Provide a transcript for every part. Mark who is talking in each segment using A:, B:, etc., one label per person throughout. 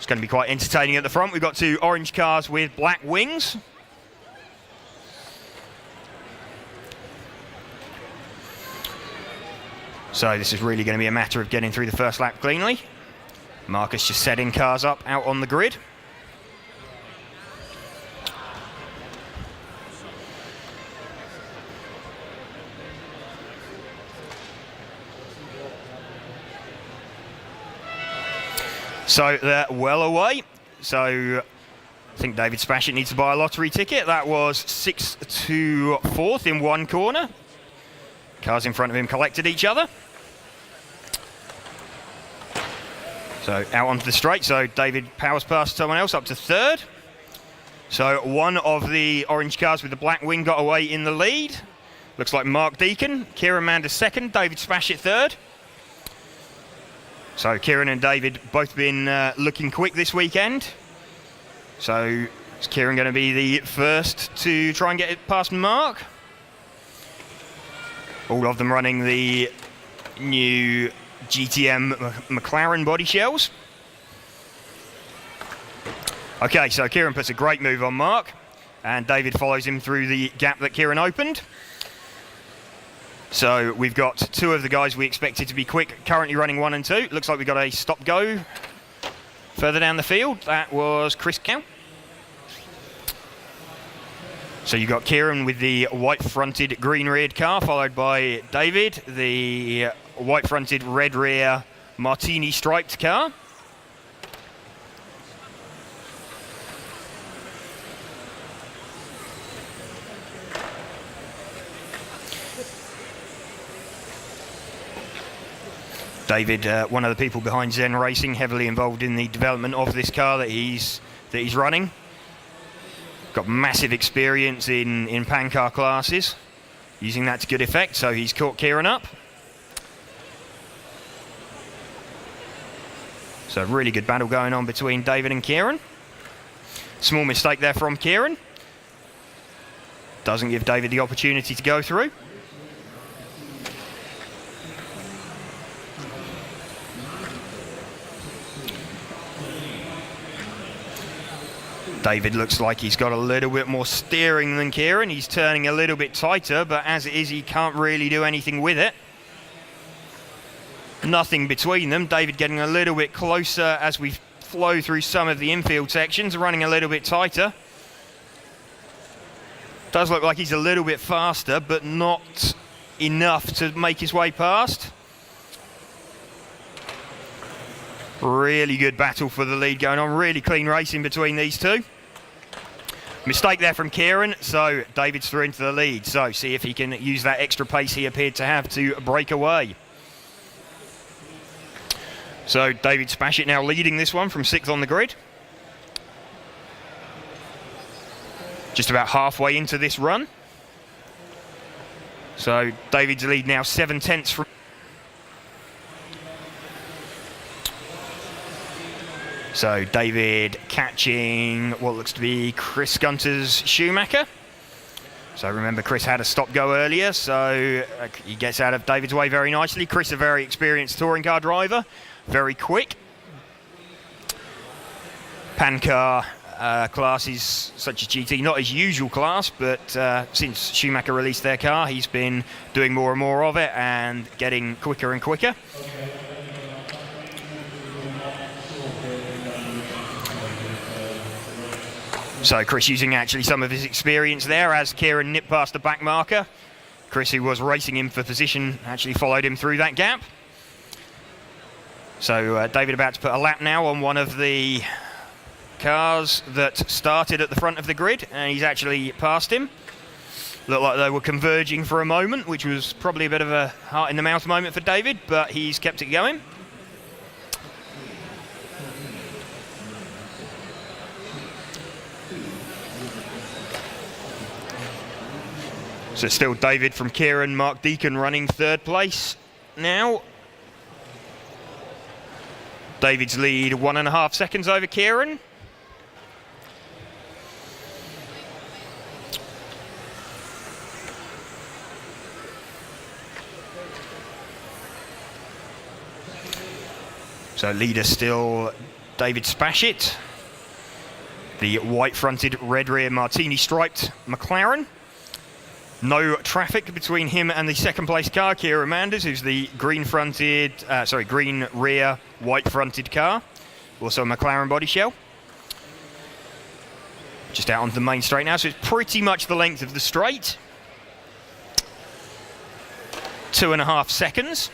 A: It's going to be quite entertaining at the front. We've got two orange cars with black wings. So this is really going to be a matter of getting through the first lap cleanly. Marcus just setting cars up out on the grid. So they're well away. So I think David Spashett needs to buy a lottery ticket. That was 6th to 4th in one corner. Cars in front of him collected each other. So out onto the straight. So David powers past someone else up to 3rd. So one of the orange cars with the black wing got away in the lead. Looks like Mark Deacon. Kieran Manders 2nd. David Spashett 3rd. So Kieran and David both been looking quick this weekend. So is Kieran going to be the first to try and get it past Mark? All of them running the new GTM McLaren body shells. Okay, so Kieran puts a great move on Mark, and David follows him through the gap that Kieran opened. So we've got two of the guys we expected to be quick currently running 1 and 2. Looks like we got a stop-go further down the field. That was Chris Cow. So you got Kieran with the white-fronted green-reared car, followed by David, the white-fronted red rear martini-striped car. David, one of the people behind Zen Racing, heavily involved in the development of this car that he's running. Got massive experience in pan car classes, using that to good effect, so he's caught Kieran up. So a really good battle going on between David and Kieran. Small mistake there from Kieran. Doesn't give David the opportunity to go through. David looks like he's got a little bit more steering than Kieran. He's turning a little bit tighter, but as it is, he can't really do anything with it. Nothing between them. David getting a little bit closer as we flow through some of the infield sections, running a little bit tighter. Does look like he's a little bit faster, but not enough to make his way past. Really good battle for the lead going on. Really clean racing between these two. Mistake there from Kieran, so David's through into the lead. So see if he can use that extra pace he appeared to have to break away. So David Spashett now leading this one from 6th on the grid. Just about halfway into this run. So David's lead now 7/10 from... So David catching what looks to be Chris Gunter's Schumacher. So remember, Chris had a stop-go earlier, so he gets out of David's way very nicely. Chris, a very experienced touring car driver, very quick. Pan car classes such as GT, not his usual class, but since Schumacher released their car, he's been doing more and more of it and getting quicker and quicker. So Chris using actually some of his experience there as Kieran nipped past the back marker. Chris, who was racing him for position, actually followed him through that gap. So David about to put a lap now on one of the cars that started at the front of the grid, and he's actually passed him. Looked like they were converging for a moment, which was probably a bit of a heart in the mouth moment for David, but he's kept it going. So still David from Kieran, Mark Deacon running 3rd place now. David's lead 1.5 seconds over Kieran. So leader still David Spashit, the white-fronted, red rear martini-striped McLaren. No traffic between him and the second-place car, Kieran Manders, who's the green rear, white-fronted car. Also a McLaren body shell. Just out onto the main straight now, so it's pretty much the length of the straight. 2.5 seconds.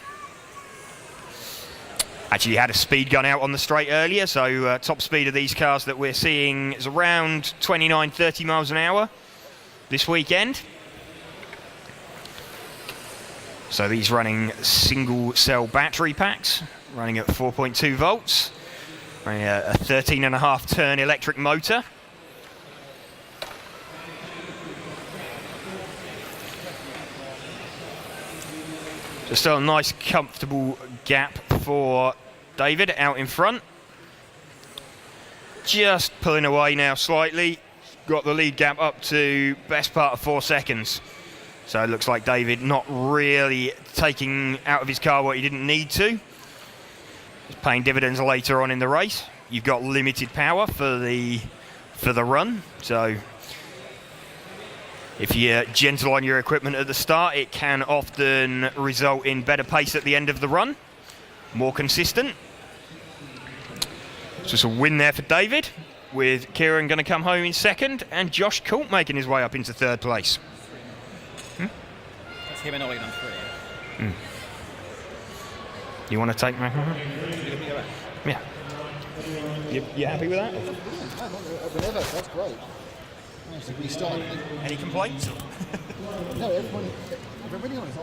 A: Actually had a speed gun out on the straight earlier, so top speed of these cars that we're seeing is around 29-30 miles an hour this weekend. So these running single cell battery packs, running at 4.2 volts, running a 13.5 turn electric motor. Just a nice comfortable gap for David out in front. Just pulling away now slightly. Got the lead gap up to best part of 4 seconds. So it looks like David not really taking out of his car what he didn't need to. It's paying dividends later on in the race. You've got limited power for the run, so if you're gentle on your equipment at the start, it can often result in better pace at the end of the run, more consistent. So it's a win there for David, with Kieran going to come home in second, and Josh Coult making his way up into third place.
B: That's him and Ollie on 3.
A: You want to take my... Yeah. You happy with that?
C: Whenever, that's great.
A: Any complaints?
C: No, everyone, if I'm really honest,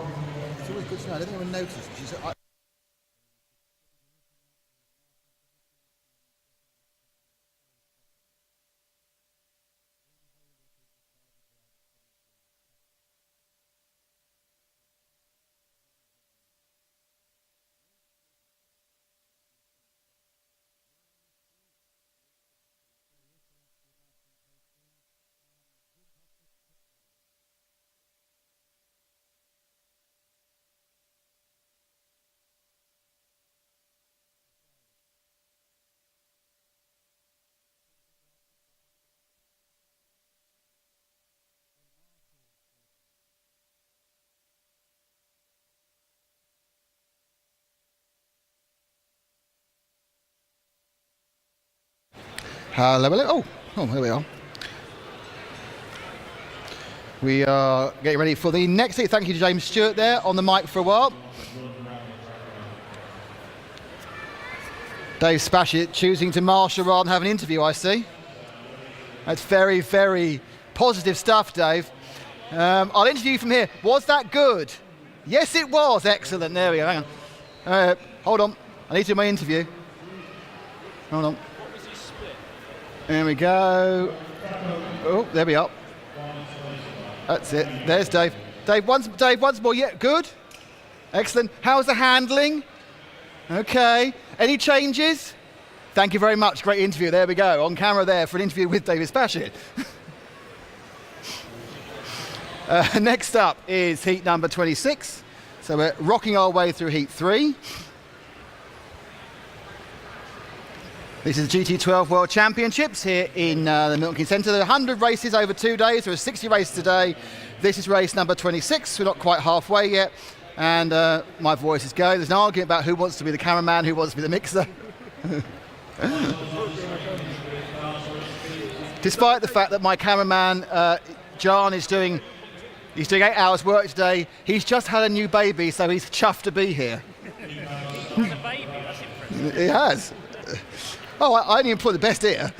C: it's always good to know. I don't think anyone noticed. She said, hello, hello. Oh, here we are. We are getting ready for the next hit. Thank you to James Stewart there on the mic for a while. Dave Spashit choosing to marshal rather than have an interview, I see. That's very, very positive stuff, Dave. I'll interview you from here. Was that good? Yes, it was. Excellent. There we go. Hang on. Hold on. I need to do my interview. Hold on. There we go. Oh, there we are. That's it. There's Dave. Dave, once more. Yeah, good. Excellent. How's the handling? Okay. Any changes? Thank you very much. Great interview. There we go. On camera there for an interview with David Spashit. Next up is heat number 26. So we're rocking our way through heat 3. This is the GT12 World Championships here in the Milton Keynes Centre. There are 100 races over 2 days. There are 60 races today. This is race number 26. We're not quite halfway yet. And my voice is going. There's an argument about who wants to be the cameraman, who wants to be the mixer. Despite the fact that my cameraman, John, he's doing 8 hours work today. He's just had a new baby, so he's chuffed to be here.
B: He's had a baby? That's impressive.
C: He has. Oh, I only employ the best here.